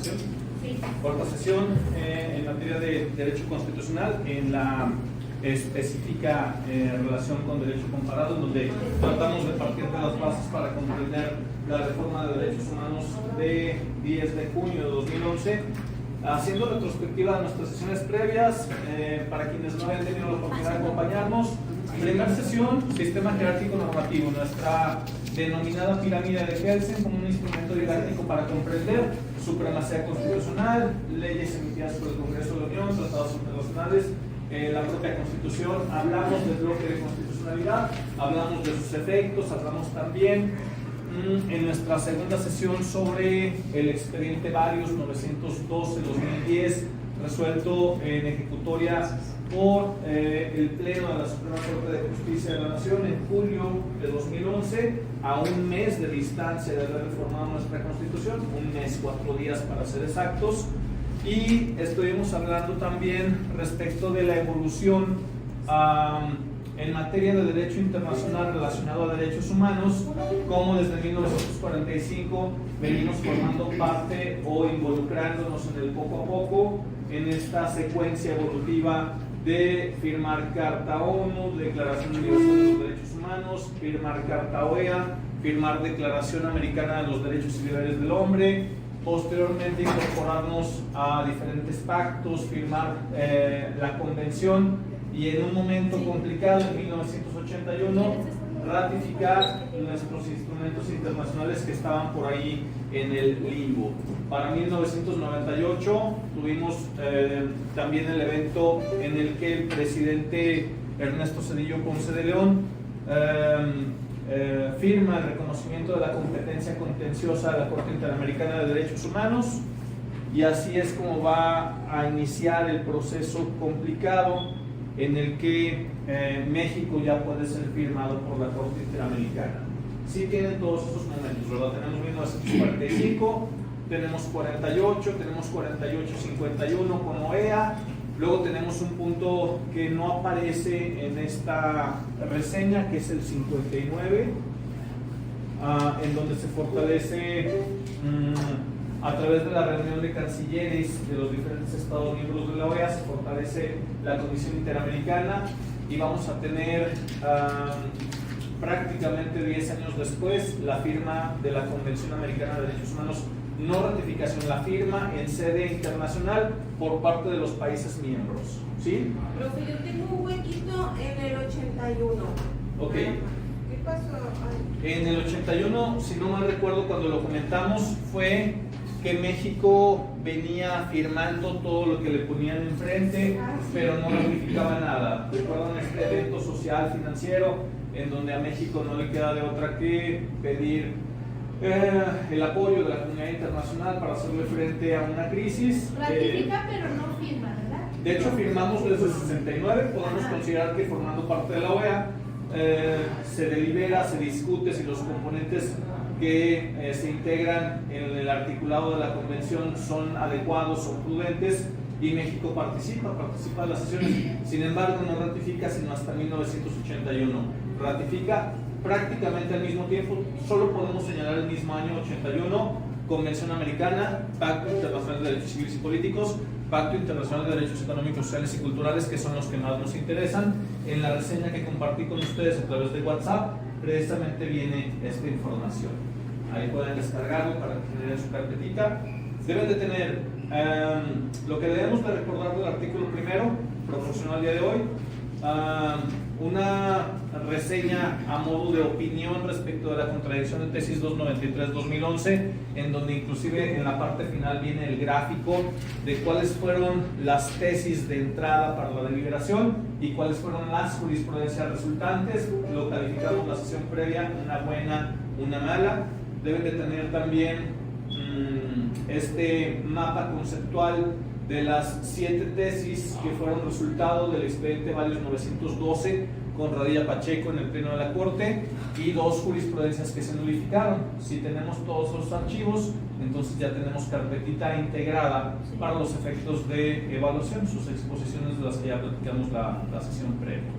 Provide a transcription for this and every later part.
sesión. Sí. Cuarta sesión en materia de derecho constitucional, en la específica relación con derecho comparado, donde tratamos de partir de las bases para comprender la reforma de derechos humanos de 10 de junio de 2011, haciendo retrospectiva de nuestras sesiones previas, para quienes no hayan tenido la oportunidad de acompañarnos. Primera sesión, sistema jerárquico normativo, nuestra denominada pirámide de Kelsen como un instrumento didáctico para comprender supremacía constitucional, leyes emitidas por el Congreso de la Unión, tratados internacionales, la propia Constitución. Hablamos del bloque de constitucionalidad, hablamos de sus efectos, hablamos también en nuestra segunda sesión sobre el expediente Varios 912-2010, resuelto en ejecutoria por el Pleno de la Suprema Corte de Justicia de la Nación en julio de 2011, a un mes de distancia de haber reformado nuestra Constitución, un mes, 4 días para ser exactos. Y estuvimos hablando también respecto de la evolución en materia de derecho internacional relacionado a derechos humanos, como desde 1945 venimos formando parte o involucrándonos en el poco a poco en esta secuencia evolutiva de firmar Carta ONU, Declaración Universal de los Derechos Humanos, firmar Carta OEA, firmar Declaración Americana de los Derechos y Deberes del Hombre, posteriormente incorporarnos a diferentes pactos, firmar la Convención y en un momento complicado, en 1981, ratificar nuestros instrumentos internacionales que estaban por ahí en el limbo. Para 1998 tuvimos también el evento en el que el presidente Ernesto Zedillo Ponce de León firma el reconocimiento de la competencia contenciosa de la Corte Interamericana de Derechos Humanos, y así es como va a iniciar el proceso complicado en el que México ya puede ser firmado por la Corte Interamericana. Sí tienen todos esos momentos, ¿verdad? Tenemos 1945, tenemos 48, tenemos 48-51 con OEA, luego tenemos un punto que no aparece en esta reseña, que es el 59, en donde se fortalece a través de la reunión de cancilleres de los diferentes estados miembros de la OEA, se fortalece la Comisión Interamericana, y vamos a tener prácticamente 10 años después la firma de la Convención Americana de Derechos Humanos, no ratificación, la firma en sede internacional por parte de los países miembros. ¿Sí? Profe, yo tengo un huequito en el 81. Ok. ¿Qué pasó? Ay. En el 81, si no mal recuerdo, cuando lo comentamos, fue que México venía firmando todo lo que le ponían enfrente, pero no ratificaba nada. ¿Recuerdan este evento social financiero en donde a México no le queda de otra que pedir el apoyo de la comunidad internacional para hacerle frente a una crisis? Ratifica, pero no firma, ¿verdad? De hecho, firmamos desde el 69, podemos considerar que formando parte de la OEA, se delibera, se discute si los componentes que se integran en el articulado de la Convención son adecuados o prudentes, y México participa de las sesiones. Sin embargo, no ratifica sino hasta 1981. Ratifica prácticamente al mismo tiempo, solo podemos señalar el mismo año, 81, Convención Americana, Pacto Internacional de Derechos Civiles y Políticos, Pacto Internacional de Derechos Económicos, Sociales y Culturales, que son los que más nos interesan. En la reseña que compartí con ustedes a través de WhatsApp, precisamente viene esta información. Ahí pueden descargarlo para tener su carpetita. Deben de tener lo que debemos de recordar del artículo primero, proporcional al día de hoy, una reseña a modo de opinión respecto de la contradicción de tesis 293-2011, en donde inclusive en la parte final viene el gráfico de cuáles fueron las tesis de entrada para la deliberación y cuáles fueron las jurisprudencias resultantes. Lo calificamos la sesión previa, una buena, una mala. Deben de tener también este mapa conceptual de las 7 tesis que fueron resultado del expediente Varios 912 con Radilla Pacheco en el Pleno de la Corte, y 2 jurisprudencias que se nulificaron. Si tenemos todos los archivos, entonces ya tenemos carpetita integrada para los efectos de evaluación, sus exposiciones de las que ya platicamos la sesión previa.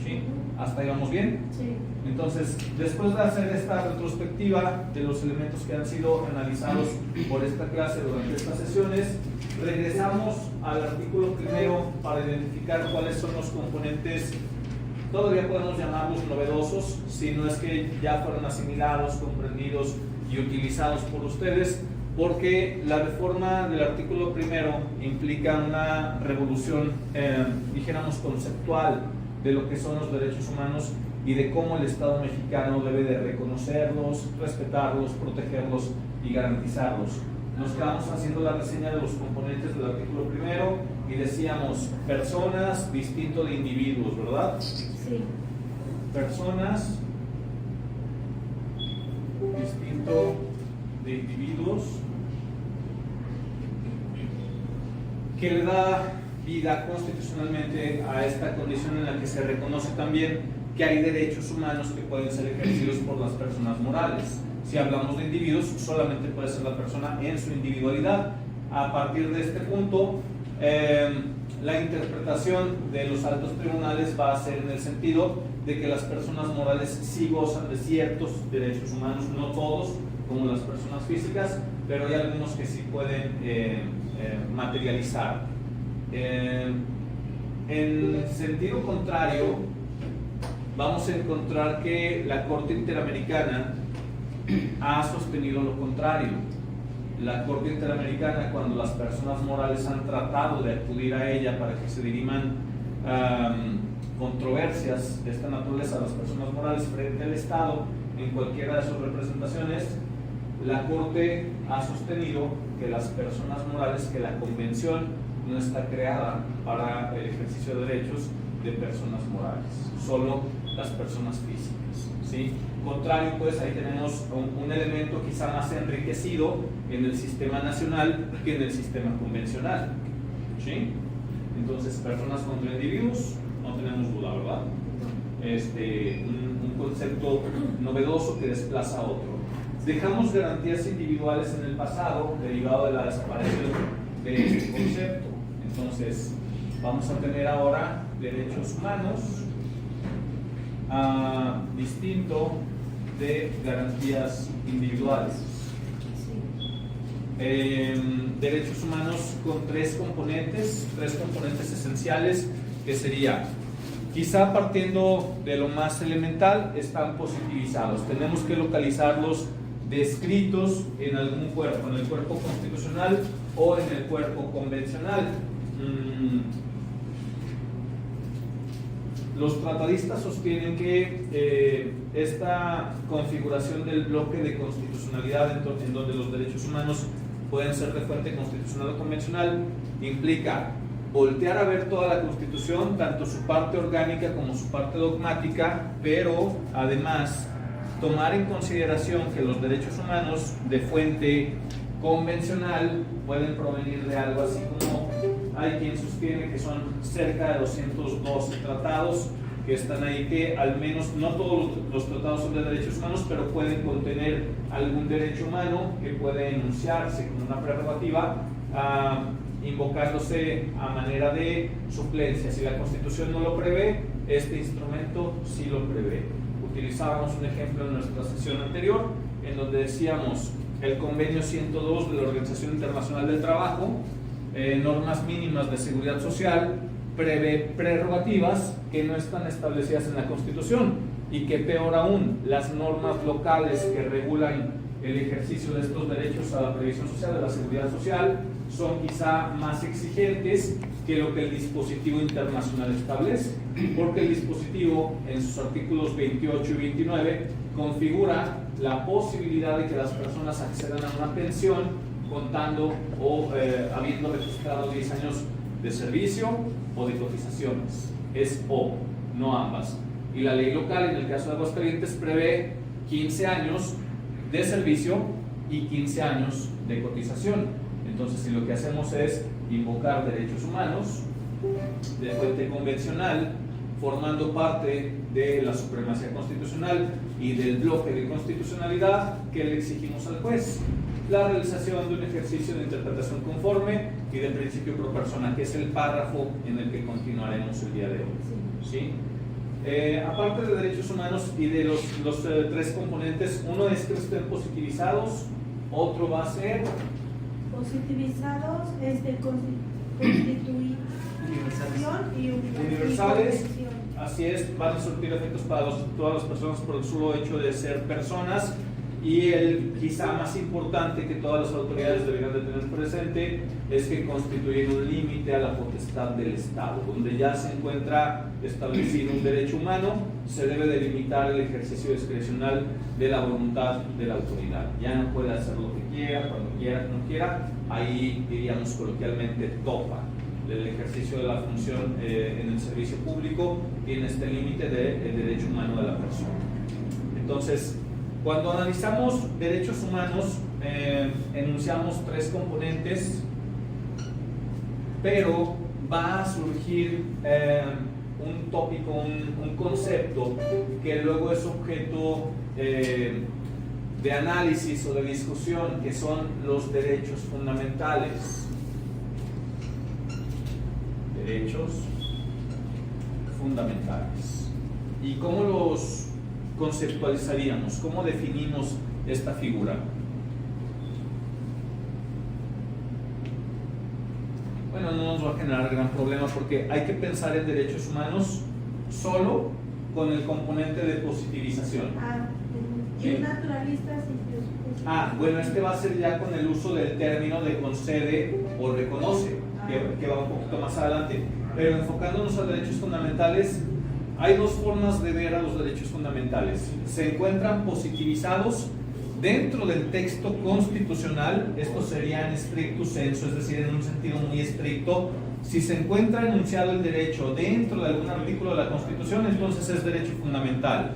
¿Sí? ¿Hasta ahí vamos bien? Sí. Entonces, después de hacer esta retrospectiva de los elementos que han sido analizados por esta clase durante estas sesiones, regresamos al artículo primero para identificar cuáles son los componentes, todavía podemos llamarlos novedosos, si no es que ya fueron asimilados, comprendidos y utilizados por ustedes, porque la reforma del artículo primero implica una revolución, dijéramos, conceptual de lo que son los derechos humanos y de cómo el Estado mexicano debe de reconocerlos, respetarlos, protegerlos y garantizarlos. Nos quedamos haciendo la reseña de los componentes del artículo primero y decíamos personas distinto de individuos, ¿verdad? Sí. Personas distinto de individuos, que le da vida constitucionalmente a esta condición en la que se reconoce también que hay derechos humanos que pueden ser ejercidos por las personas morales. Si hablamos de individuos, solamente puede ser la persona en su individualidad. A partir de este punto, la interpretación de los altos tribunales va a ser en el sentido de que las personas morales sí gozan de ciertos derechos humanos, no todos, como las personas físicas, pero hay algunos que sí pueden materializar. En sentido contrario, vamos a encontrar que la Corte Interamericana ha sostenido lo contrario. La Corte Interamericana, cuando las personas morales han tratado de acudir a ella para que se diriman controversias de esta naturaleza a las personas morales frente al Estado en cualquiera de sus representaciones, la Corte ha sostenido que las personas morales, que la Convención no está creada para el ejercicio de derechos de personas morales, solo las personas físicas, ¿sí? Contrario, pues ahí tenemos un elemento quizá más enriquecido en el sistema nacional que en el sistema convencional, ¿sí? Entonces, personas contra individuos, no tenemos duda, ¿verdad? Un concepto novedoso que desplaza a otro. Dejamos garantías individuales en el pasado, derivado de la desaparición de este concepto. Entonces, vamos a tener ahora derechos humanos distinto de garantías individuales. Derechos humanos con tres componentes esenciales, que sería, quizá partiendo de lo más elemental, están positivizados. Tenemos que localizarlos descritos en algún cuerpo, en el cuerpo constitucional o en el cuerpo convencional. Los tratadistas sostienen que esta configuración del bloque de constitucionalidad en donde los derechos humanos pueden ser de fuente constitucional o convencional implica voltear a ver toda la Constitución, tanto su parte orgánica como su parte dogmática, pero además tomar en consideración que los derechos humanos de fuente convencional pueden provenir de algo así como, hay quien sostiene que son cerca de 212 tratados que están ahí, que al menos no todos los tratados son de derechos humanos, pero pueden contener algún derecho humano que puede enunciarse como una prerrogativa, invocándose a manera de suplencia. Si la Constitución no lo prevé, este instrumento sí lo prevé. Utilizábamos un ejemplo en nuestra sesión anterior, en donde decíamos el convenio 102 de la Organización Internacional del Trabajo, normas mínimas de seguridad social, prevé prerrogativas que no están establecidas en la Constitución, y que peor aún, las normas locales que regulan el ejercicio de estos derechos a la previsión social, de la seguridad social, son quizá más exigentes que lo que el dispositivo internacional establece, porque el dispositivo en sus artículos 28 y 29 configura la posibilidad de que las personas accedan a una pensión contando o habiendo registrado 10 años de servicio o de cotizaciones. Es o, no ambas. Y la ley local, en el caso de Aguascalientes, prevé 15 años de servicio y 15 años de cotización. Entonces, si lo que hacemos es invocar derechos humanos de fuente convencional, formando parte de la supremacía constitucional y del bloque de constitucionalidad, ¿qué le exigimos al juez? La realización de un ejercicio de interpretación conforme y de principio pro persona, que es el párrafo en el que continuaremos el día de hoy, ¿sí? Aparte de derechos humanos y de los tres componentes, uno es que estén positivizados, otro va a ser Positivizados, constitución y universales. convención. Así es, van a surtir efectos para todas las personas por el solo hecho de ser personas. Y el quizá más importante que todas las autoridades deberían de tener presente es que constituyen un límite a la potestad del Estado. Donde ya se encuentra establecido un derecho humano, se debe delimitar el ejercicio discrecional de la voluntad de la autoridad. Ya no puede hacer lo que quiera, cuando quiera, no quiera. Ahí diríamos coloquialmente topa. El ejercicio de la función en el servicio público tiene este límite del derecho humano de la persona. Entonces, cuando analizamos derechos humanos, enunciamos tres componentes, pero va a surgir un tópico, un concepto que luego es objeto de análisis o de discusión, que son los derechos fundamentales. Derechos fundamentales. ¿Y cómo los conceptualizaríamos? ¿Cómo definimos esta figura? Bueno, no nos va a generar gran problema porque hay que pensar en derechos humanos solo con el componente de positivización. Y naturalistas y Bueno, este va a ser ya con el uso del término de concede o reconoce, que va un poquito más adelante. Pero enfocándonos a derechos fundamentales, hay dos formas de ver a los derechos fundamentales. Se encuentran positivizados dentro del texto constitucional, esto sería en stricto sensu, es decir, en un sentido muy estricto. Si se encuentra enunciado el derecho dentro de algún artículo de la Constitución, entonces es derecho fundamental.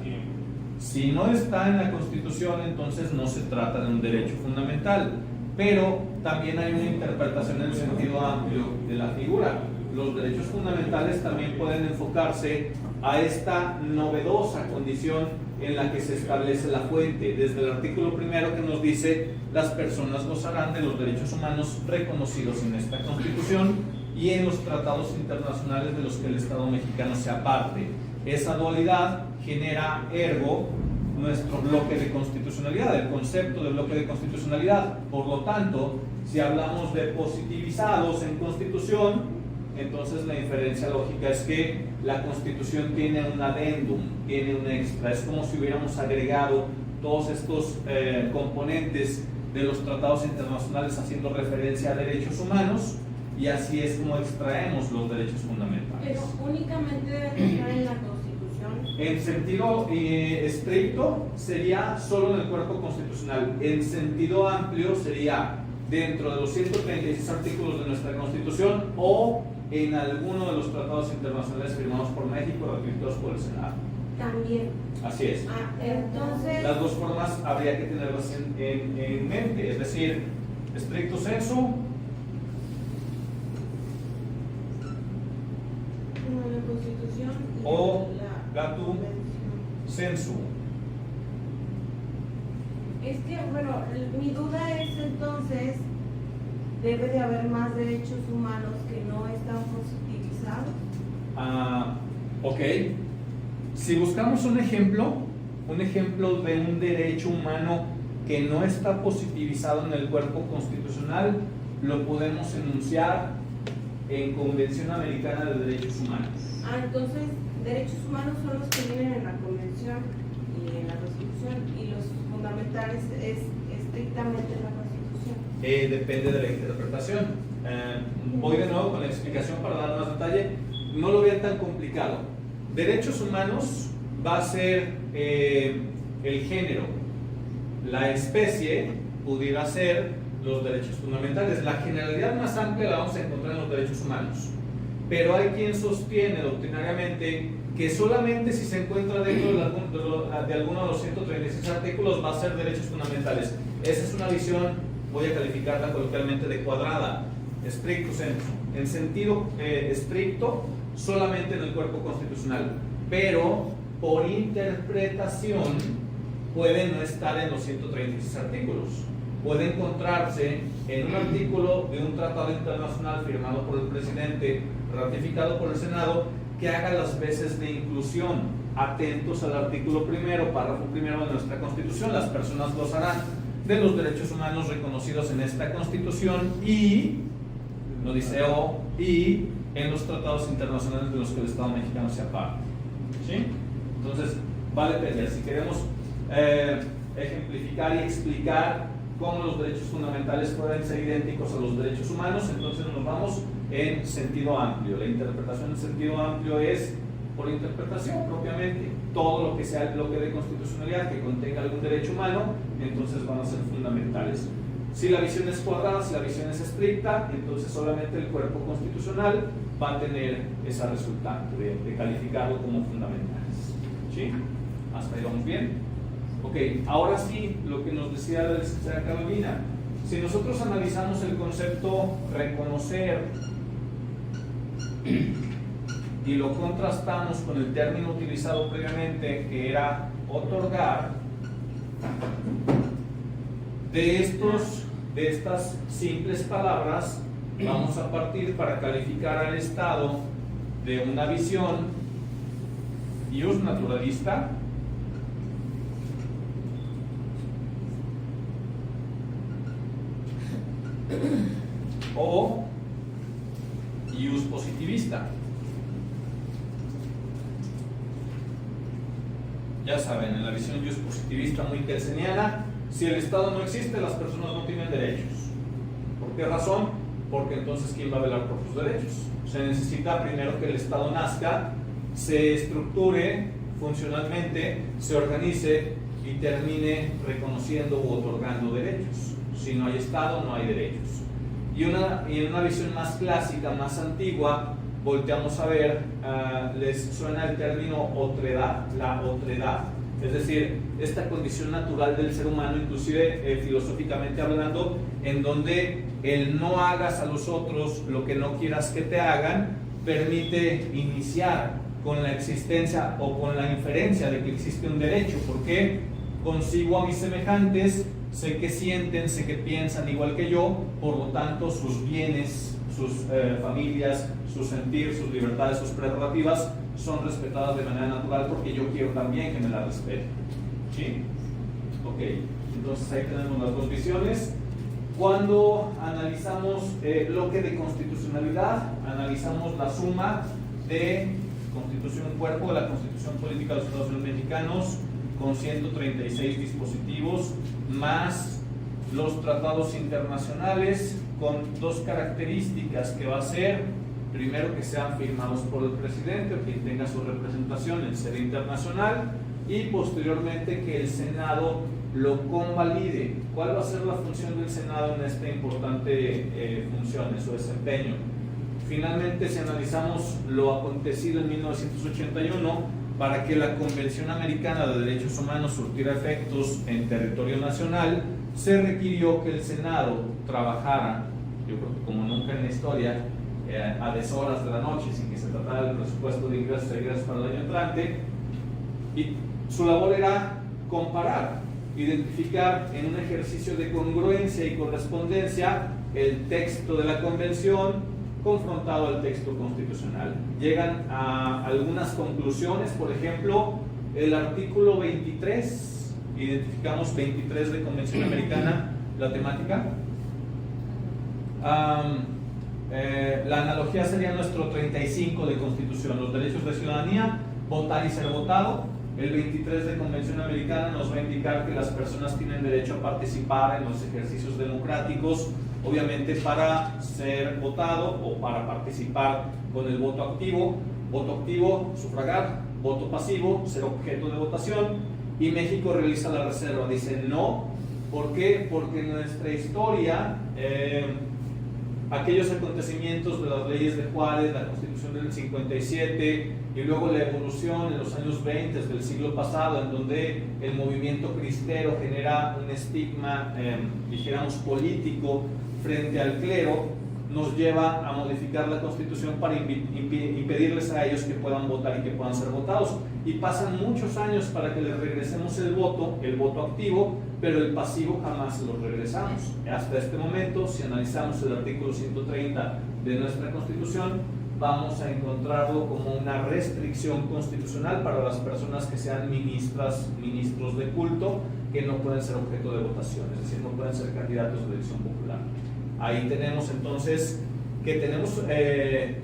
Si no está en la Constitución, entonces no se trata de un derecho fundamental. Pero también hay una interpretación en el sentido amplio de la figura. Los derechos fundamentales también pueden enfocarse a esta novedosa condición en la que se establece la fuente, desde el artículo primero que nos dice: las personas gozarán de los derechos humanos reconocidos en esta Constitución y en los tratados internacionales de los que el Estado mexicano sea parte. Esa dualidad genera ergo nuestro bloque de constitucionalidad, el concepto de bloque de constitucionalidad. Por lo tanto, si hablamos de positivizados en Constitución, entonces la inferencia lógica es que la Constitución tiene un adendum, tiene un extra. Es como si hubiéramos agregado todos estos componentes de los tratados internacionales haciendo referencia a derechos humanos, y así es como extraemos los derechos fundamentales. Pero únicamente debe estar en la Constitución. En sentido estricto sería solo en el cuerpo constitucional. En sentido amplio sería dentro de los 136 artículos de nuestra Constitución o en alguno de los tratados internacionales firmados por México, ratificados por el Senado. También. Así es. Entonces, Las dos formas habría que tenerlas en mente, es decir, estricto sensu, la Constitución y o la latu Convención. sensu. Es que, bueno, mi duda es entonces, ¿debe de haber más derechos humanos que no están positivizados? Ok. Si buscamos un ejemplo de un derecho humano que no está positivizado en el cuerpo constitucional, lo podemos enunciar en Convención Americana de Derechos Humanos. Entonces, derechos humanos son los que vienen en la Convención y en la Constitución, y los fundamentales es estrictamente en la Constitución. Depende de la interpretación. Voy de nuevo con la explicación para dar más detalle. No lo vean tan complicado. Derechos humanos va a ser el género. La especie pudiera ser los derechos fundamentales. La generalidad más amplia la vamos a encontrar en los derechos humanos. Pero hay quien sostiene doctrinariamente que solamente si se encuentra dentro de alguno de los 136 artículos va a ser derechos fundamentales. Esa es una visión, voy a calificarla coloquialmente, de cuadrada, stricto sensu. En sentido estricto, solamente en el cuerpo constitucional, pero por interpretación puede no estar en los 136 artículos. Puede encontrarse en un artículo de un tratado internacional firmado por el presidente, ratificado por el Senado, que haga las veces de inclusión. atentos al artículo primero, párrafo primero de nuestra Constitución. Las personas gozarán de los derechos humanos reconocidos en esta Constitución y, no dice o, y en los tratados internacionales de los que el Estado mexicano sea parte. ¿Sí? Entonces, vale pelear. Si queremos ejemplificar y explicar cómo los derechos fundamentales pueden ser idénticos a los derechos humanos, entonces nos vamos en sentido amplio. La interpretación en sentido amplio es por interpretación propiamente. Todo lo que sea el bloque de constitucionalidad que contenga algún derecho humano, entonces van a ser fundamentales. Si la visión es cuadrada, si la visión es estricta, entonces solamente el cuerpo constitucional va a tener esa resultante de calificarlo como fundamentales. ¿Sí? ¿Hasta ahí vamos bien? Ok, ahora sí, lo que nos decía la licenciada Carolina. Si nosotros analizamos el concepto reconocer y lo contrastamos con el término utilizado previamente, que era otorgar, de estas simples palabras vamos a partir para calificar al Estado de una visión ius naturalista o ius positivista. Ya saben, en la visión ius positivista muy kelseniana, si el Estado no existe, las personas no tienen derechos. ¿Por qué razón? Porque entonces, ¿quién va a velar por sus derechos? Se necesita primero que el Estado nazca, se estructure funcionalmente, se organice y termine reconociendo u otorgando derechos. Si no hay Estado, no hay derechos. Y en una visión más clásica, más antigua, volteamos a ver, les suena el término otredad, la otredad, es decir, esta condición natural del ser humano, inclusive filosóficamente hablando, en donde el no hagas a los otros lo que no quieras que te hagan, permite iniciar con la existencia o con la inferencia de que existe un derecho, porque consigo a mis semejantes, sé que sienten, sé que piensan igual que yo, por lo tanto sus bienes, sus familias, su sentir, sus libertades, sus prerrogativas son respetadas de manera natural porque yo quiero también que me la respeten. ¿Sí? Ok, entonces ahí tenemos las dos visiones. Cuando analizamos bloque de constitucionalidad, analizamos la suma de Constitución Cuerpo de la Constitución Política de los Estados Unidos Mexicanos con 136 dispositivos, más los tratados internacionales con dos características que va a ser, primero, que sean firmados por el presidente o quien tenga su representación en sede internacional, y posteriormente que el Senado lo convalide. ¿Cuál va a ser la función del Senado en esta importante función, en su desempeño? Finalmente, si analizamos lo acontecido en 1981, para que la Convención Americana de Derechos Humanos surtiera efectos en territorio nacional, se requirió que el Senado trabajara, yo creo que como nunca en la historia, a deshoras de la noche, sin que se tratara del presupuesto de ingresos y egresos para el año entrante, y su labor era comparar, identificar en un ejercicio de congruencia y correspondencia el texto de la Convención confrontado al texto constitucional. Llegan a algunas conclusiones, por ejemplo, el artículo 23, identificamos 23 de Convención Americana, la temática. La analogía sería nuestro 35 de Constitución, los derechos de ciudadanía, votar y ser votado. El 23 de Convención Americana nos va a indicar que las personas tienen derecho a participar en los ejercicios democráticos, obviamente para ser votado o para participar con el voto activo, sufragar, voto pasivo, ser objeto de votación, y México realiza la reserva, dice no. ¿Por qué? Porque en nuestra historia aquellos acontecimientos de las leyes de Juárez, la Constitución del 57 y luego la evolución en los años 20 del siglo pasado, en donde el movimiento cristero genera un estigma, dijéramos, político frente al clero, nos lleva a modificar la Constitución para impedirles a ellos que puedan votar y que puedan ser votados. Y pasan muchos años para que les regresemos el voto activo, pero el pasivo jamás lo regresamos. Hasta este momento, si analizamos el artículo 130 de nuestra Constitución, vamos a encontrarlo como una restricción constitucional para las personas que sean ministros de culto, que no pueden ser objeto de votación, es decir, no pueden ser candidatos de elección popular. Ahí tenemos entonces que tenemos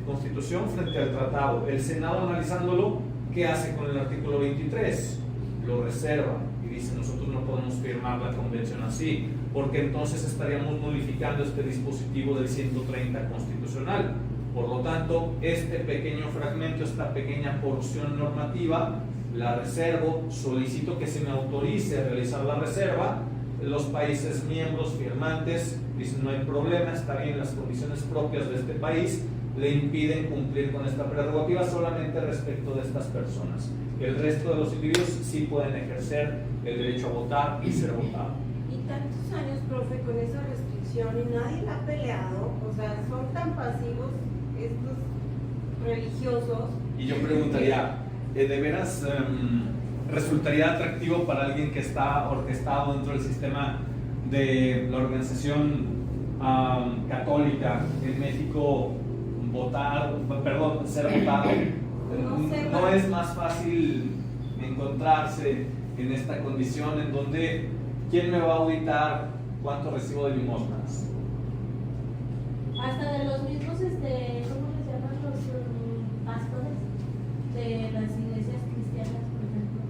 constitución frente al tratado. El Senado, analizándolo, ¿qué hace con el artículo 23? Lo reserva y dice: nosotros no podemos firmar la convención así, porque entonces estaríamos modificando este dispositivo del 130 constitucional. Por lo tanto, este pequeño fragmento, esta pequeña porción normativa, la reservo, solicito que se me autorice a realizar la reserva. Los países miembros firmantes dicen: no hay problema, está bien, las condiciones propias de este país le impiden cumplir con esta prerrogativa solamente respecto de estas personas. El resto de los individuos sí pueden ejercer el derecho a votar y ser votado. Y tantos años, profe, con esa restricción y nadie la ha peleado, o sea, son tan pasivos estos religiosos. Y yo preguntaría, ¿de veras resultaría atractivo para alguien que está orquestado dentro del sistema de la organización católica en México ser votado? ¿No es más fácil encontrarse en esta condición en donde quién me va a auditar cuánto recibo de limosnas? Hasta de los mismos, ¿cómo les llaman los pastores de las iglesias cristianas, por ejemplo?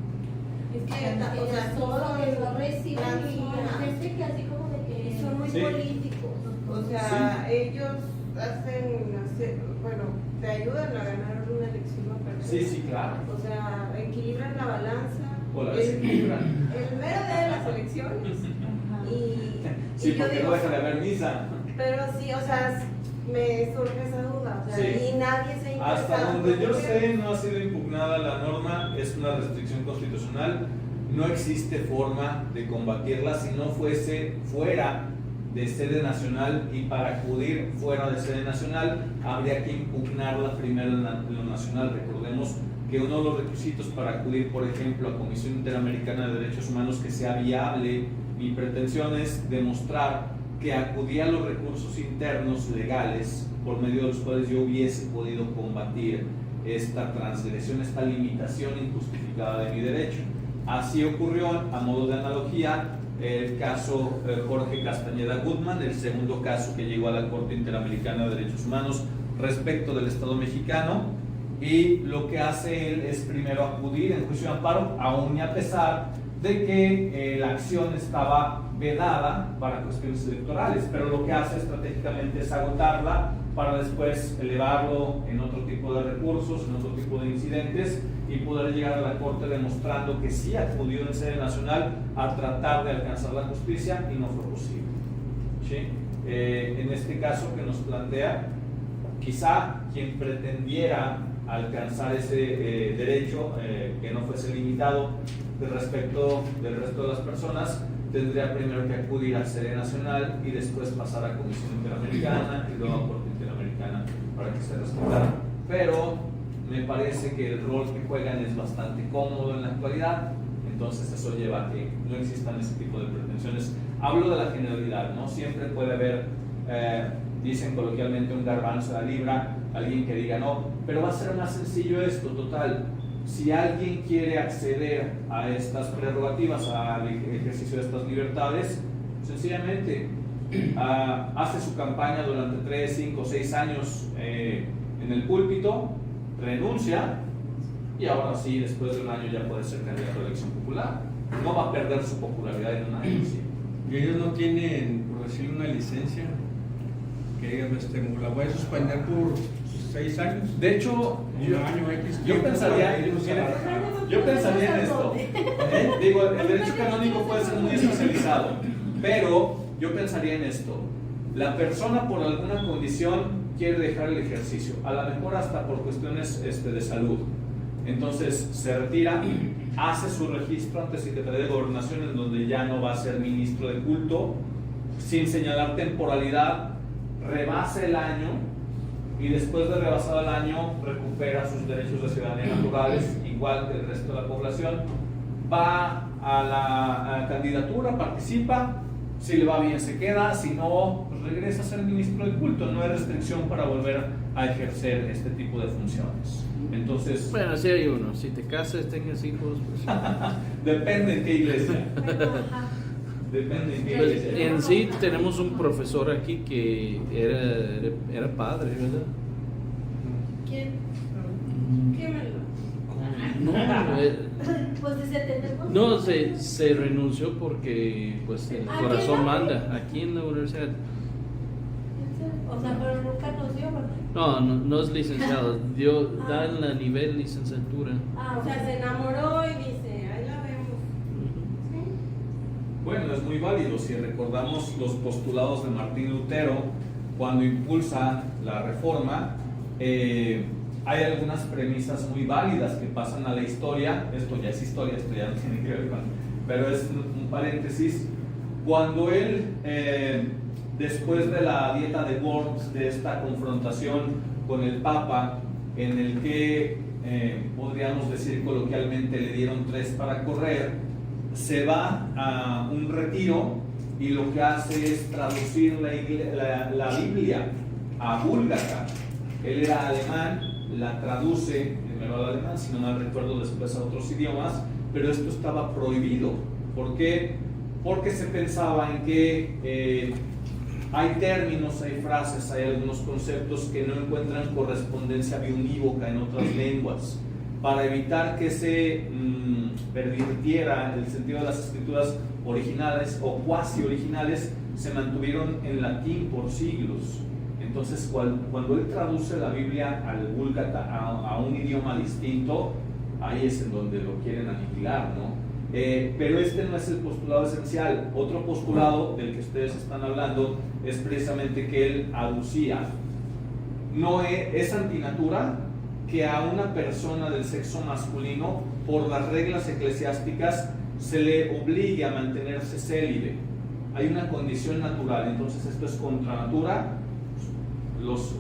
O sea, todo lo reciben y personas. hay gente que así como de que Son muy Sí. políticos, o sea, ellos bueno, te ayudan a ganar una elección o perder. Sí, claro. O sea, equilibran la balanza. O la desequilibran. El mero día de las elecciones. Sí, y yo porque digo, no deja de haber misa. pero sí, o sea, me surge esa duda, o sea, Sí. y nadie se ha interesado. Hasta donde yo sé, no ha sido impugnada la norma, es una restricción constitucional. No existe forma de combatirla si no fuese fuera de sede nacional, y para acudir fuera de sede nacional habría que impugnarla primero en lo nacional. Recordemos que uno de los requisitos para acudir, por ejemplo, a Comisión Interamericana de Derechos Humanos, que sea viable, mi pretensión es demostrar que acudí a los recursos internos legales por medio de los cuales yo hubiese podido combatir esta transgresión, esta limitación injustificada de mi derecho. Así ocurrió, a modo de analogía, el caso Jorge Castañeda Gutman, el segundo caso que llegó a la Corte Interamericana de Derechos Humanos respecto del Estado mexicano, y lo que hace él es primero acudir en juicio de amparo, aún y a pesar de que la acción estaba vedada para cuestiones electorales, pero lo que hace estratégicamente es agotarla para después elevarlo en otro tipo de recursos, en otro tipo de incidentes, y poder llegar a la Corte demostrando que sí acudió en sede nacional a tratar de alcanzar la justicia y no fue posible. ¿Sí? En este caso que nos plantea, quizá quien pretendiera alcanzar ese derecho que no fuese limitado respecto del resto de las personas, tendría primero que acudir a sede nacional y después pasar a Comisión Interamericana y luego a Corte Interamericana para que se respetara. Pero me parece que el rol que juegan es bastante cómodo en la actualidad, entonces eso lleva a que no existan ese tipo de pretensiones. Hablo de la generalidad, ¿no? Siempre puede haber, dicen coloquialmente, un garbanzo a la libra, alguien que diga no, pero va a ser más sencillo esto, total. Si alguien quiere acceder a estas prerrogativas, al ejercicio de estas libertades, sencillamente hace su campaña durante 3, 5, 6 años en el púlpito, renuncia, y ahora sí, después de un año ya puede ser candidato a la elección popular. No va a perder su popularidad en un año. ¿Sí? Y ellos no tienen, por decir, una licencia que digan, la voy a suspender por 6 años. De hecho, yo pensaría en esto. Digo, el derecho canónico puede ser muy especializado, pero yo pensaría en esto. La persona por alguna condición quiere dejar el ejercicio, a lo mejor hasta por cuestiones de salud. Entonces se retira, hace su registro ante Secretaría de Gobernación, en donde ya no va a ser ministro de culto, sin señalar temporalidad, rebasa el año, y después de rebasado el año recupera sus derechos de ciudadanía naturales, igual que el resto de la población. Va a la candidatura, participa, Si le va bien se queda, si no, pues regresa a ser ministro del culto. No hay restricción para volver a ejercer este tipo de funciones. Entonces, Bueno, sí hay uno. Si te casas, tengas hijos, pues. depende en qué iglesia. Ajá. Depende en qué Pues, iglesia. en sí tenemos un profesor aquí que era padre, ¿verdad? ¿Quién? Quémelo. No, Pues dice, tenemos. no se renunció porque pues el ¿Aquí corazón en la- manda aquí en la universidad. O sea, pero nunca nos dio, ¿verdad? No es licenciado, da el nivel licenciatura. Ah, O sea, se enamoró y dice, ahí la vemos. Bueno, es muy válido si recordamos los postulados de Martín Lutero cuando impulsa la reforma. Hay algunas premisas muy válidas que pasan a la historia. Esto ya es historia, esto ya no tiene que ver con, pero es un paréntesis. Cuando él, después de la dieta de Worms, de esta confrontación con el Papa, en el que podríamos decir coloquialmente le dieron 3 para correr, se va a un retiro y lo que hace es traducir la Biblia a búlgara. Él era alemán, la traduce primero al alemán, si no mal recuerdo, después a otros idiomas, pero esto estaba prohibido. ¿Por qué? Porque se pensaba en que hay términos, hay frases, hay algunos conceptos que no encuentran correspondencia biunívoca en otras lenguas. Para evitar que se pervirtiera el sentido de las escrituras originales o cuasi originales, se mantuvieron en latín por siglos. Entonces, cuando él traduce la Biblia al búlgara, a un idioma distinto, ahí es en donde lo quieren aniquilar, ¿no? Pero este no es el postulado esencial. Otro postulado del que ustedes están hablando es precisamente que él aducía. No es antinatura que a una persona del sexo masculino, por las reglas eclesiásticas, se le obligue a mantenerse célibe. Hay una condición natural, entonces esto es contra natura. Los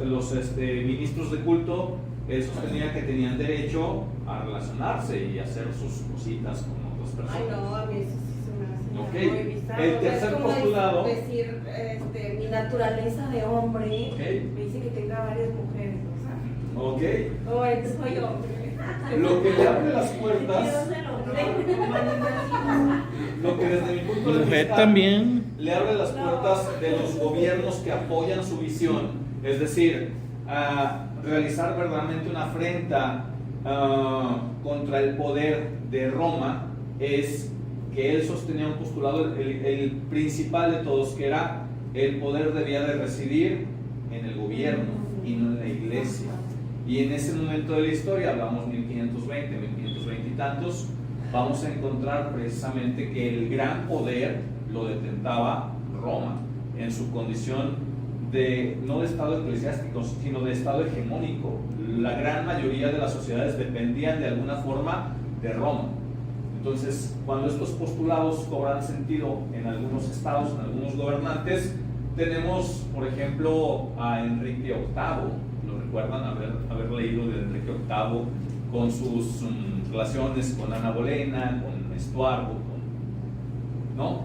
ministros de culto sostenían que tenían derecho a relacionarse y hacer sus cositas con otras personas. Ay, no, a mí eso sí se me hace Ok. muy bizarro. El tercer Es como postulado. decir, mi naturaleza de hombre Ok. me dice que tenga varias mujeres, ¿no? Ok. O soy hombre. Lo que le abre las puertas, Dios el hombre. lo que desde mi punto de Mujer vista también. le abre las puertas de los gobiernos que apoyan su visión, es decir, a realizar verdaderamente una afrenta contra el poder de Roma, es que él sostenía un postulado, el principal de todos, que era el poder debía de residir en el gobierno y no en la iglesia. Y en ese momento de la historia, hablamos 1520, 1520 y tantos, vamos a encontrar precisamente que el gran poder lo detentaba Roma en su condición de, no de estado eclesiástico, sino de estado hegemónico. La gran mayoría de las sociedades dependían de alguna forma de Roma. Entonces, cuando estos postulados cobran sentido en algunos estados, en algunos gobernantes, tenemos, por ejemplo, a Enrique VIII. ¿Lo recuerdan? Haber leído de Enrique VIII con sus relaciones con Ana Bolena, con Estuardo, ¿no?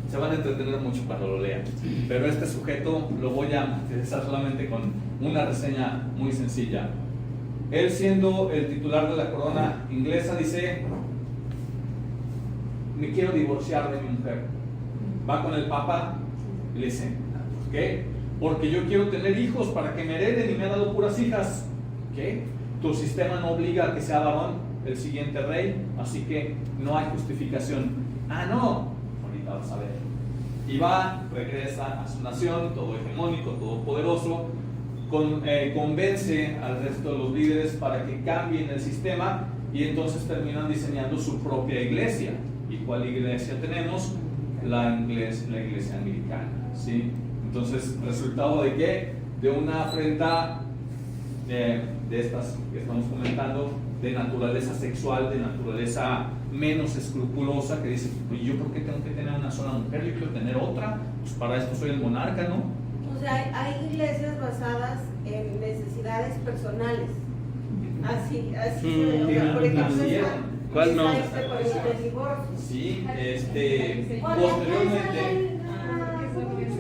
Se van a entretener mucho cuando lo lean, pero este sujeto lo voy a utilizar solamente con una reseña muy sencilla. Él, siendo el titular de la corona inglesa, dice: me quiero divorciar de mi mujer. Va con el Papa y le dice: ¿por qué? Porque yo quiero tener hijos para que me hereden y me ha dado puras hijas. ¿Qué? Tu sistema no obliga a que sea varón el siguiente rey, así que no hay justificación. Ah, no, ahorita vas a ver. Y va, regresa a su nación, todo hegemónico, todo poderoso, convence al resto de los líderes para que cambien el sistema, y entonces terminan diseñando su propia iglesia. ¿Y cuál iglesia tenemos? La iglesia anglicana, ¿sí? Entonces, ¿resultado de qué? De una afrenta de estas que estamos comentando, de naturaleza sexual, de naturaleza menos escrupulosa, que dice: ¿y yo por qué tengo que tener una sola mujer? Yo quiero tener otra, pues para esto soy el monarca, ¿no? O sea, hay iglesias basadas en necesidades personales. Así se ve. O sea, por ejemplo, Nacieron, ¿Cuál no? Está por el divorcio. Sí, posteriormente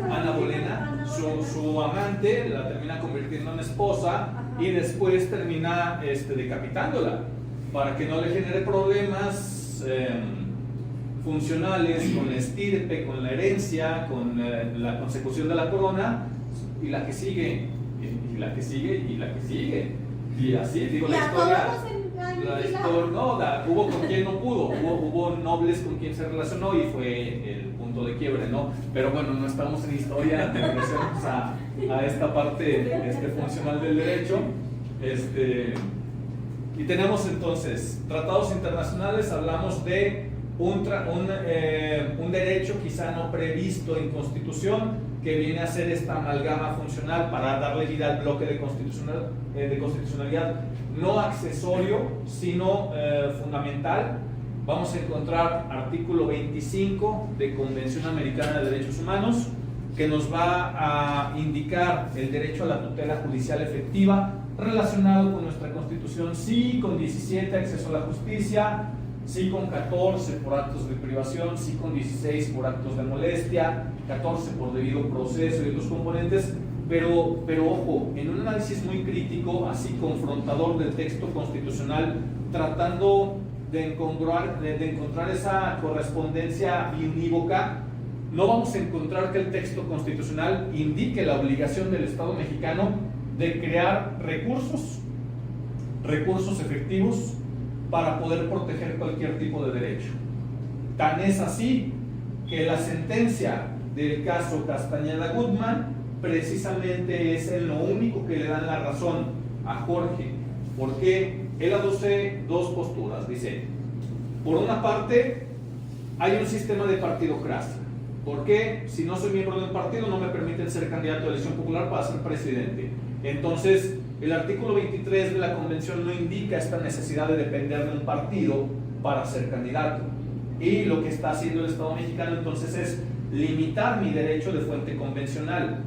Ana Bolena, su amante, la termina convirtiendo en esposa y después termina decapitándola para que no le genere problemas funcionales con la estirpe, con la herencia, con la consecución de la corona, y la que sigue, y la que sigue, y la que sigue. Y así, digo, la historia. Hubo con quien no pudo, hubo nobles con quien se relacionó y fue el punto de quiebre, ¿no? Pero bueno, no estamos en historia, regresemos a esta parte funcional del derecho. Y tenemos entonces tratados internacionales, hablamos de un derecho quizá no previsto en Constitución, que viene a ser esta amalgama funcional para darle vida al bloque de constitucionalidad no accesorio, sino fundamental. Vamos a encontrar artículo 25 de Convención Americana de Derechos Humanos, que nos va a indicar el derecho a la tutela judicial efectiva relacionado con nuestra Constitución, sí con 17 acceso a la justicia, sí con 14 por actos de privación, sí con 16 por actos de molestia, 14 por debido proceso y otros componentes, pero ojo, en un análisis muy crítico, así confrontador del texto constitucional, tratando de encontrar esa correspondencia unívoca, no vamos a encontrar que el texto constitucional indique la obligación del Estado mexicano de crear recursos efectivos para poder proteger cualquier tipo de derecho. Tan es así que la sentencia del caso Castañeda-Gutmann precisamente es en lo único que le dan la razón a Jorge, porque él aduce dos posturas. Dice, por una parte, hay un sistema de partidocracia, porque si no soy miembro de un partido no me permiten ser candidato a elección popular para ser presidente. Entonces, el artículo 23 de la Convención no indica esta necesidad de depender de un partido para ser candidato. Y lo que está haciendo el Estado mexicano entonces es limitar mi derecho de fuente convencional.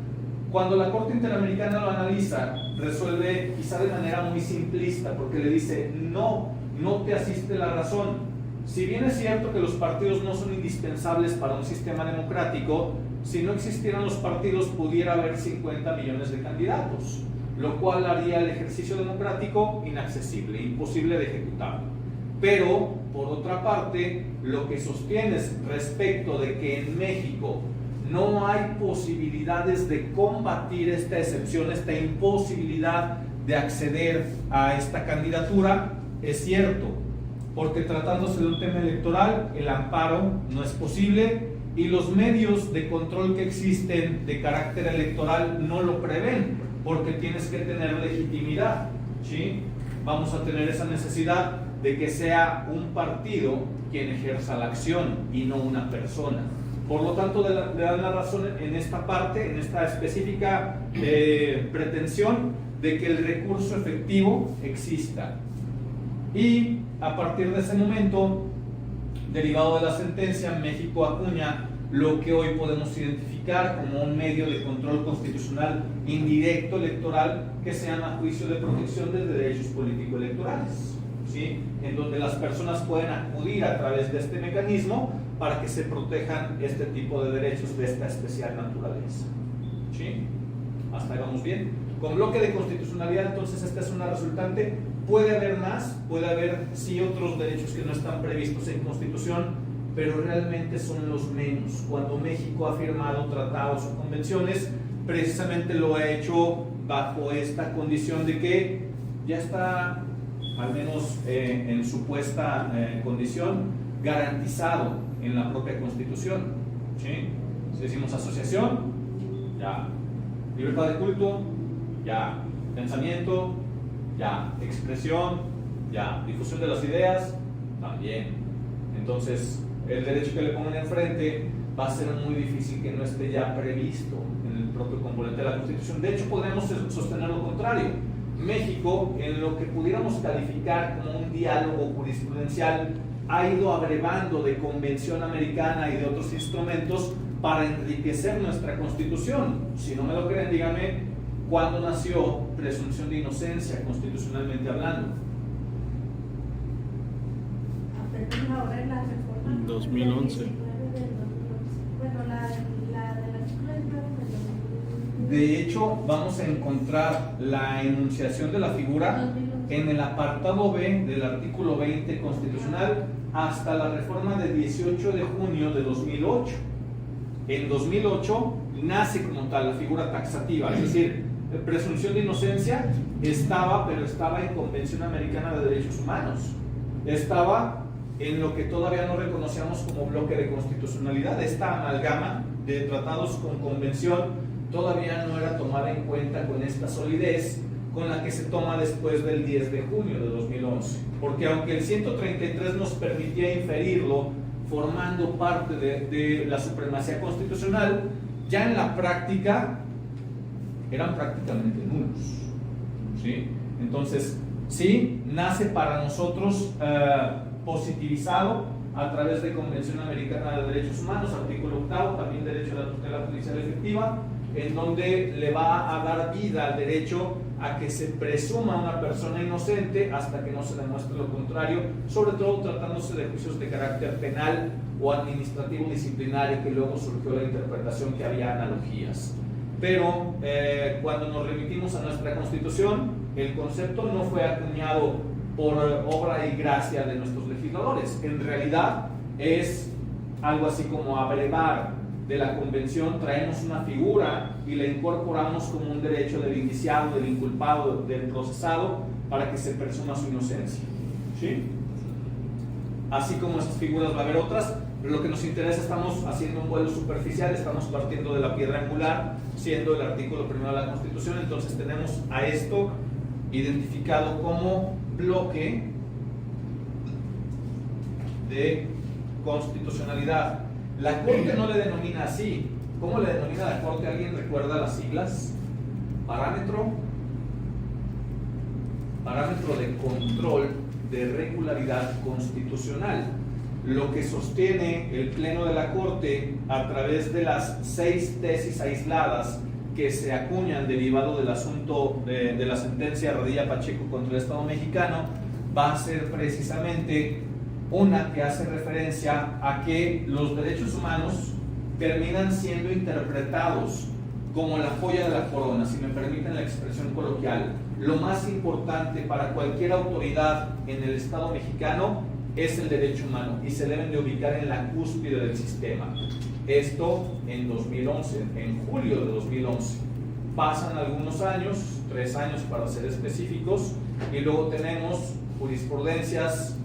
Cuando la Corte Interamericana lo analiza, resuelve quizá de manera muy simplista, porque le dice, no te asiste la razón. Si bien es cierto que los partidos no son indispensables para un sistema democrático, si no existieran los partidos pudiera haber 50 millones de candidatos, lo cual haría el ejercicio democrático inaccesible, imposible de ejecutar. Pero, por otra parte, lo que sostienes respecto de que en México no hay posibilidades de combatir esta excepción, esta imposibilidad de acceder a esta candidatura, es cierto, porque tratándose de un tema electoral, el amparo no es posible y los medios de control que existen de carácter electoral no lo prevén, porque tienes que tener legitimidad, ¿sí? Vamos a tener esa necesidad de que sea un partido quien ejerza la acción y no una persona. Por lo tanto, le dan la razón en esta parte, en esta específica pretensión de que el recurso efectivo exista. Y a partir de ese momento, derivado de la sentencia, México acuña lo que hoy podemos identificar como un medio de control constitucional indirecto electoral que se llama juicio de protección de derechos político-electorales, ¿sí? En donde las personas pueden acudir a través de este mecanismo para que se protejan este tipo de derechos de esta especial naturaleza, ¿sí? Hasta ahí vamos bien. Con bloque de constitucionalidad, entonces, esta es una resultante. Puede haber más, puede haber sí otros derechos que no están previstos en Constitución, pero realmente son los menos. Cuando México ha firmado tratados o convenciones, precisamente lo ha hecho bajo esta condición de que ya está, al menos en supuesta condición, garantizado en la propia Constitución, ¿sí? Si decimos asociación, ya. Libertad de culto, ya. Pensamiento, ya. Expresión, ya. Difusión de las ideas, también. Entonces, el derecho que le pongan enfrente va a ser muy difícil que no esté ya previsto en el propio componente de la Constitución. De hecho, podemos sostener lo contrario. México, en lo que pudiéramos calificar como un diálogo jurisprudencial, ha ido abrevando de Convención Americana y de otros instrumentos para enriquecer nuestra Constitución. Si no me lo creen, díganme cuándo nació presunción de inocencia constitucionalmente hablando. ahora en la reforma. 2011. Bueno, la del artículo 19 del 2011. De hecho, vamos a encontrar la enunciación de la figura en el apartado B del artículo 20 constitucional hasta la reforma del 18 de junio de 2008. En 2008 nace como tal la figura taxativa, es decir, presunción de inocencia pero estaba en Convención Americana de Derechos Humanos, estaba en lo que todavía no reconocíamos como bloque de constitucionalidad. Esta amalgama de tratados con convención todavía no era tomada en cuenta con esta solidez con la que se toma después del 10 de junio de 2011, porque aunque el 133 nos permitía inferirlo formando parte de la supremacía constitucional, ya en la práctica eran prácticamente nulos, ¿sí? Entonces, sí, nace para nosotros positivizado a través de Convención Americana de Derechos Humanos, artículo 8, también derecho a la tutela judicial efectiva, en donde le va a dar vida al derecho a que se presuma una persona inocente hasta que no se demuestre lo contrario, sobre todo tratándose de juicios de carácter penal o administrativo disciplinario, que luego surgió la interpretación que había analogías. Pero cuando nos remitimos a nuestra Constitución, el concepto no fue acuñado por obra y gracia de nuestros legisladores. En realidad es algo así como abrevar de la Convención, traemos una figura y la incorporamos como un derecho del indiciado, del inculpado, del procesado, para que se presuma su inocencia, ¿sí? Así como estas figuras va a haber otras, pero lo que nos interesa, estamos haciendo un vuelo superficial, estamos partiendo de la piedra angular, siendo el artículo 1 de la Constitución. Entonces tenemos a esto identificado como bloque de constitucionalidad. La Corte no le denomina así. ¿Cómo le denomina la Corte? ¿Alguien recuerda las siglas? Parámetro de control de regularidad constitucional. Lo que sostiene el Pleno de la Corte a través de las 6 tesis aisladas que se acuñan derivado del asunto de la sentencia Radilla Pacheco contra el Estado mexicano, va a ser precisamente una que hace referencia a que los derechos humanos terminan siendo interpretados como la joya de la corona, si me permiten la expresión coloquial. Lo más importante para cualquier autoridad en el Estado mexicano es el derecho humano y se deben de ubicar en la cúspide del sistema. Esto en 2011, en julio de 2011. Pasan algunos años, 3 años para ser específicos, y luego tenemos jurisprudencias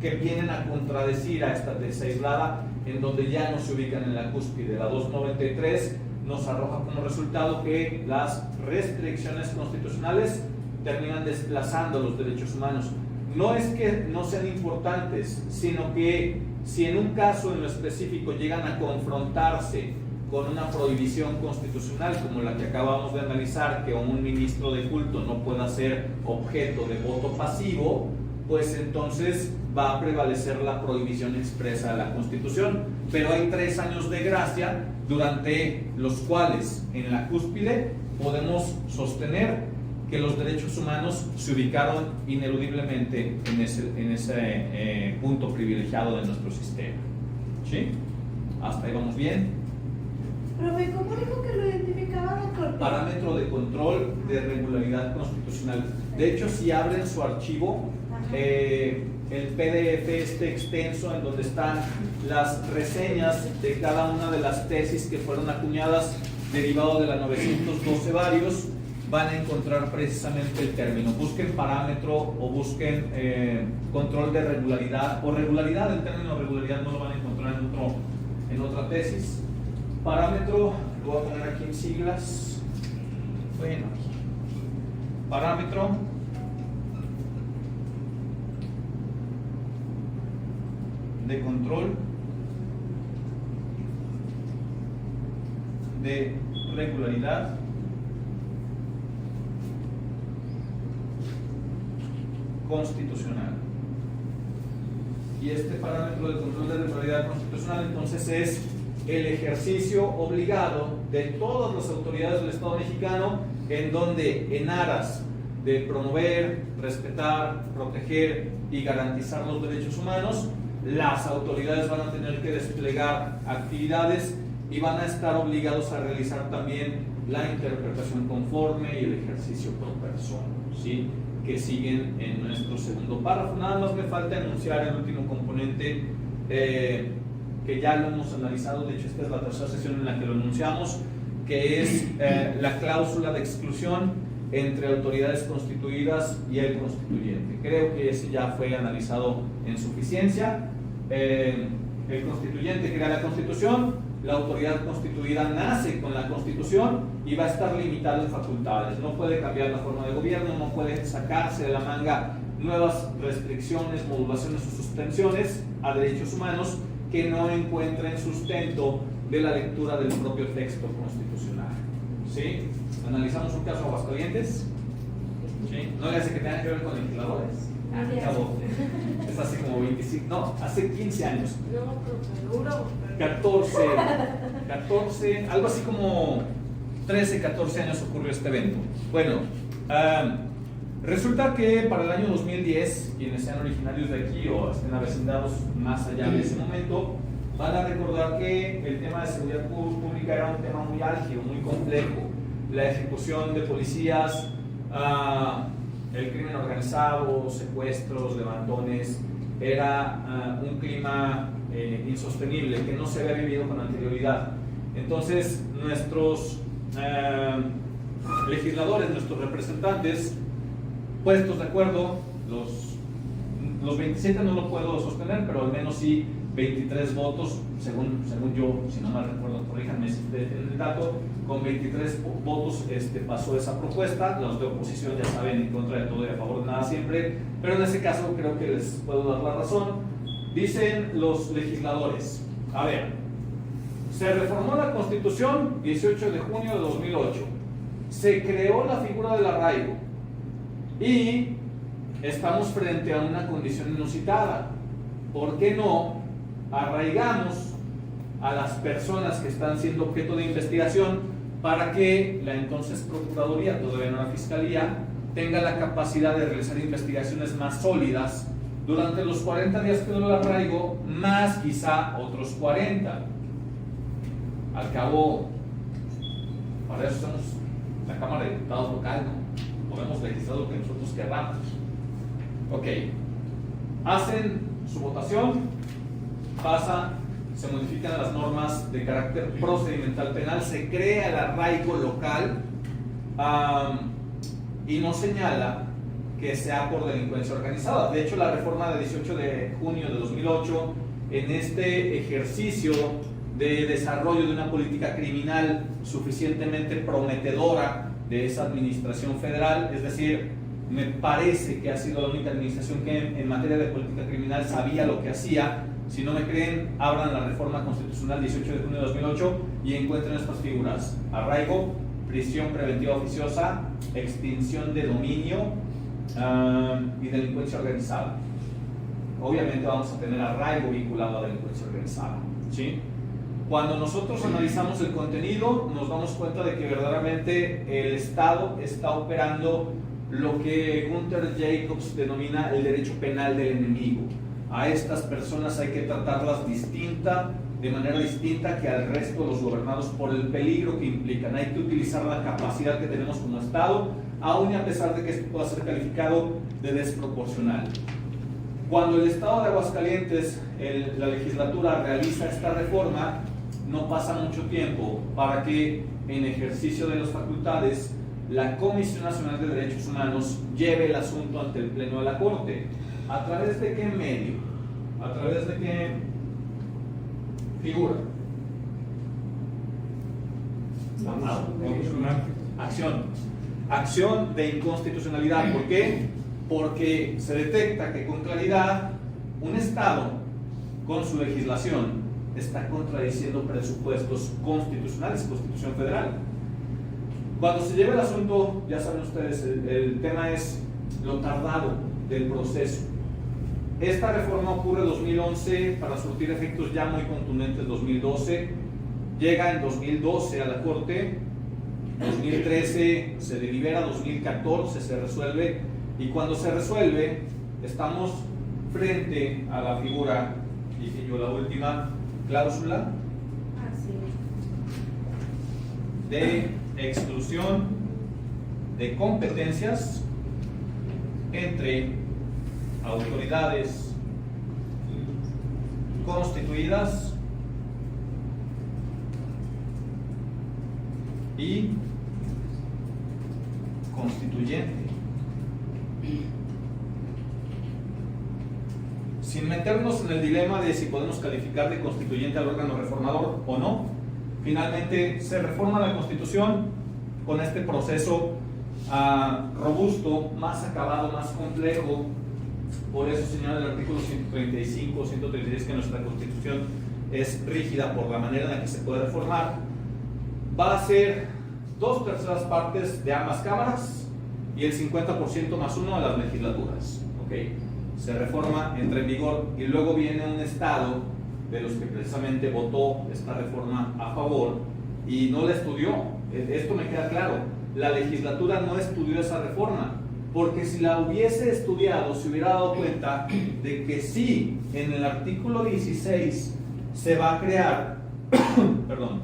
que vienen a contradecir a esta tesis aislada, en donde ya no se ubican en la cúspide. La 293 nos arroja como resultado que las restricciones constitucionales terminan desplazando los derechos humanos. No es que no sean importantes, sino que si en un caso en lo específico llegan a confrontarse con una prohibición constitucional como la que acabamos de analizar, que un ministro de culto no pueda ser objeto de voto pasivo, pues entonces va a prevalecer la prohibición expresa de la Constitución. Pero hay 3 años de gracia durante los cuales en la cúspide podemos sostener que los derechos humanos se ubicaron ineludiblemente en ese punto privilegiado de nuestro sistema, ¿sí? ¿Hasta ahí vamos bien? Profe, ¿cómo dijo que lo identificaba la Corte? Parámetro de control de regularidad constitucional. De hecho, si abren su archivo, el PDF extenso en donde están las reseñas de cada una de las tesis que fueron acuñadas derivado de la 912 varios, van a encontrar precisamente el término. Busquen parámetro o busquen control de regularidad o regularidad. El término regularidad no lo van a encontrar en otra tesis. Parámetro, lo voy a poner aquí en siglas. Bueno, parámetro de control de regularidad constitucional. Y este parámetro de control de regularidad constitucional entonces es el ejercicio obligado de todas las autoridades del Estado mexicano, en donde en aras de promover, respetar, proteger y garantizar los derechos humanos, las autoridades van a tener que desplegar actividades y van a estar obligados a realizar también la interpretación conforme y el ejercicio pro persona, ¿sí? Que siguen en nuestro segundo párrafo. Nada más me falta enunciar el último componente, que ya lo hemos analizado. De hecho, esta es la tercera sesión en la que lo enunciamos, que es la cláusula de exclusión entre autoridades constituidas y el constituyente. Creo que ese ya fue analizado en suficiencia. El constituyente crea la Constitución, la autoridad constituida nace con la Constitución y va a estar limitada en facultades. No puede cambiar la forma de gobierno, no puede sacarse de la manga nuevas restricciones, modulaciones o suspensiones a derechos humanos que no encuentren sustento de la lectura del propio texto constitucional. ¿Sí? Analizamos un caso Aguascalientes. ¿Sí? No le hace que tenga que ver con legisladores. Acabó. Es hace como 25, no, hace 15 años. No, pero 14, algo así como 13, 14 años ocurrió este evento. Bueno, resulta que para el año 2010, quienes sean originarios de aquí o estén avecindados más allá de ese momento, van a recordar que el tema de seguridad pública era un tema muy álgido, muy complejo. La ejecución de policías, el crimen organizado, secuestros, levantones, era un clima insostenible que no se había vivido con anterioridad. Entonces, nuestros legisladores, nuestros representantes, puestos de acuerdo, los 27 no lo puedo sostener, pero al menos sí 23 votos, según yo, si no mal recuerdo, corríjanme si el dato, con 23 votos pasó esa propuesta. Los de oposición ya saben, en contra de todo y a favor de nada siempre, pero en ese caso creo que les puedo dar la razón. Dicen los legisladores, a ver, se reformó la Constitución 18 de junio de 2008, se creó la figura del arraigo y estamos frente a una condición inusitada. ¿Por qué no arraigamos a las personas que están siendo objeto de investigación para que la entonces Procuraduría, todavía no la Fiscalía, tenga la capacidad de realizar investigaciones más sólidas durante los 40 días que duró el arraigo, más quizá otros 40? Al cabo, para eso somos la Cámara de Diputados local, ¿no? Podemos legislar lo que nosotros queramos. Ok, hacen su votación, pasa, se modifican las normas de carácter procedimental penal, se crea el arraigo local y no señala que sea por delincuencia organizada. De hecho, la reforma de 18 de junio de 2008, en este ejercicio de desarrollo de una política criminal suficientemente prometedora de esa administración federal, es decir, me parece que ha sido la única administración que en materia de política criminal sabía lo que hacía. Si no me creen, abran la reforma constitucional 18 de junio de 2008 y encuentren estas figuras: arraigo, prisión preventiva oficiosa, extinción de dominio y delincuencia organizada. Obviamente vamos a tener arraigo vinculado a delincuencia organizada, ¿sí? Cuando nosotros analizamos el contenido, nos damos cuenta de que verdaderamente el Estado está operando lo que Gunther Jacobs denomina el derecho penal del enemigo. A estas personas hay que tratarlas de manera distinta que al resto de los gobernados por el peligro que implican. Hay que utilizar la capacidad que tenemos como Estado, aun y a pesar de que esto pueda ser calificado de desproporcional. Cuando el Estado de Aguascalientes, la legislatura, realiza esta reforma, no pasa mucho tiempo para que, en ejercicio de las facultades, la Comisión Nacional de Derechos Humanos lleve el asunto ante el Pleno de la Corte. ¿A través de qué medio? ¿A través de qué figura? Acción de inconstitucionalidad. ¿Por qué? Porque se detecta que con claridad un Estado, con su legislación, está contradiciendo presupuestos constitucionales, Constitución Federal. Cuando se lleva el asunto, ya saben ustedes, el tema es lo tardado del proceso. Esta reforma ocurre en 2011 para surtir efectos ya muy contundentes en 2012. Llega en 2012 a la Corte, 2013 se delibera, 2014 se resuelve, y cuando se resuelve estamos frente a la figura dije yo la última cláusula Así es. de exclusión de competencias entre autoridades constituidas y constituyente. Sin meternos en el dilema de si podemos calificar de constituyente al órgano reformador o no, finalmente se reforma la Constitución con este proceso robusto, más acabado, más complejo. Por eso señala el artículo 135, 136 que nuestra Constitución es rígida por la manera en la que se puede reformar. Va a ser 2/3 partes de ambas cámaras y el 50% más 1 de las legislaturas. ¿Okay? Se reforma, entra en vigor y luego viene un estado de los que precisamente votó esta reforma a favor y no la estudió. Esto me queda claro, la legislatura no estudió esa reforma, porque si la hubiese estudiado se hubiera dado cuenta de que sí, en el artículo 16 se va a crear perdón,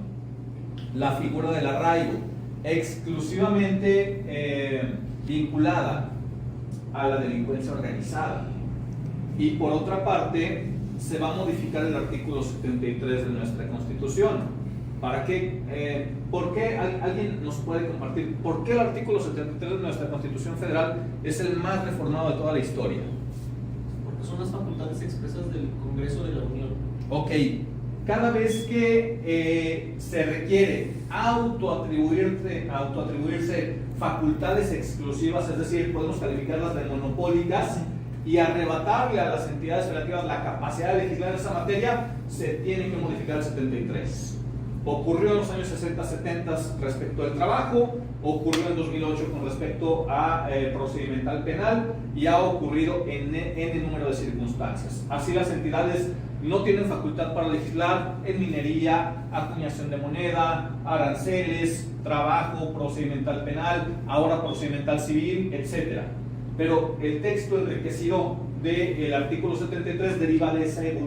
la figura del arraigo exclusivamente vinculada a la delincuencia organizada. Y por otra parte, se va a modificar el artículo 73 de nuestra Constitución. ¿Para qué? ¿Por qué? ¿Alguien nos puede compartir por qué el artículo 73 de nuestra Constitución Federal es el más reformado de toda la historia? Porque son las facultades expresas del Congreso de la Unión. Ok, cada vez que se requiere autoatribuirse facultades exclusivas, es decir, podemos calificarlas de monopólicas y arrebatarle a las entidades federativas la capacidad de legislar en esa materia, se tiene que modificar el 73. Ocurrió en los años 60-70 respecto al trabajo, ocurrió en 2008 con respecto a procedimental penal y ha ocurrido en el número de circunstancias. Así las entidades no tienen facultad para legislar en minería, acuñación de moneda, aranceles, trabajo, procedimental penal, ahora procedimental civil, etc. Pero el texto enriquecido del artículo 73 deriva de esa evolución.